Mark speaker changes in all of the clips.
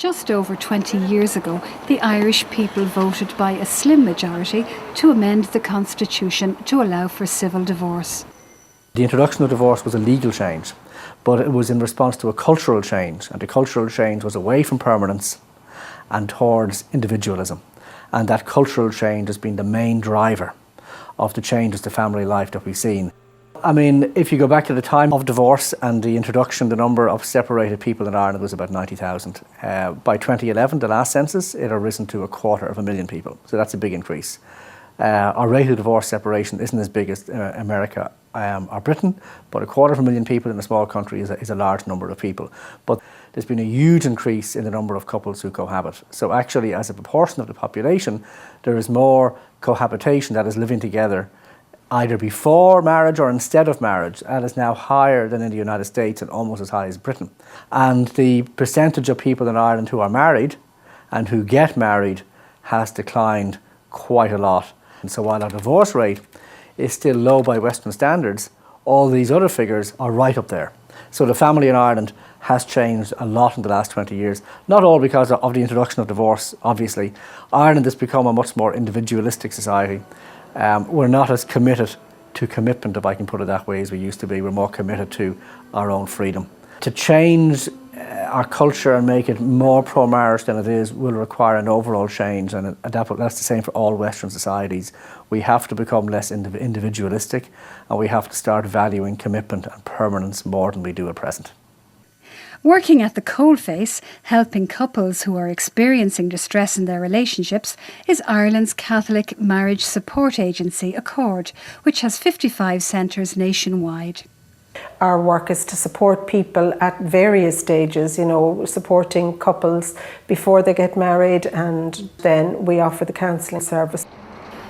Speaker 1: Just over 20 years ago, the Irish people voted by a slim majority to amend the constitution to allow for civil divorce.
Speaker 2: The introduction of divorce was a legal change, but it was in response to a cultural change, and the cultural change was away from permanence and towards individualism. And that cultural change has been the main driver of the changes to family life that we've seen. I mean, if you go back to the time of divorce and the introduction, the number of separated people in Ireland was about 90,000. By 2011, the last census, it had risen to 250,000 people. So that's a big increase. Our rate of divorce separation isn't as big as America or Britain, but 250,000 people in a small country is a large number of people. But there's been a huge increase in the number of couples who cohabit. So actually, as a proportion of the population, there is more cohabitation, that is living together, either before marriage or instead of marriage, and is now higher than in the United States and almost as high as Britain. And the percentage of people in Ireland who are married and who get married has declined quite a lot. And so while our divorce rate is still low by Western standards, all these other figures are right up there. So the family in Ireland has changed a lot in the last 20 years, not all because of the introduction of divorce, obviously. Ireland has become a much more individualistic society. We're not as committed to commitment, if I can put it that way, as we used to be. We're more committed to our own freedom. To change our culture and make it more pro-marriage than it is will require an overall change, and that's the same for all Western societies. We have to become less individualistic, and we have to start valuing commitment and permanence more than we do at present.
Speaker 1: Working at the coalface, helping couples who are experiencing distress in their relationships, is Ireland's Catholic marriage support agency, Accord, which has 55 centres nationwide.
Speaker 3: Our work is to support people at various stages, supporting couples before they get married, and then we offer the counselling service.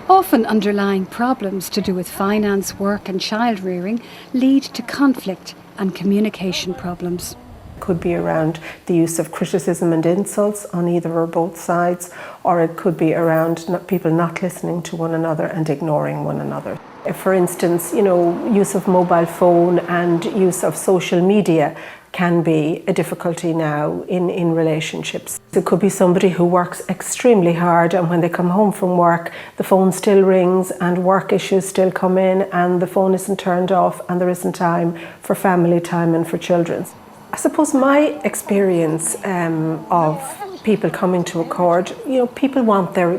Speaker 1: Often underlying problems to do with finance, work and child rearing lead to conflict and communication problems.
Speaker 3: Could be around the use of criticism and insults on either or both sides, or it could be around people not listening to one another and ignoring one another. If, for instance, use of mobile phone and use of social media can be a difficulty now in relationships. It could be somebody who works extremely hard, and when they come home from work, the phone still rings and work issues still come in, and the phone isn't turned off, and there isn't time for family time and for children. I suppose my experience of people coming to Accord, people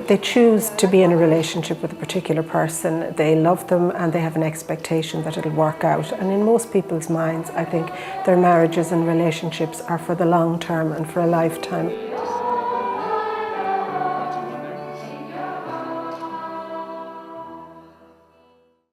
Speaker 3: they choose to be in a relationship with a particular person, they love them and they have an expectation that it'll work out. And in most people's minds, I think their marriages and relationships are for the long term and for a lifetime.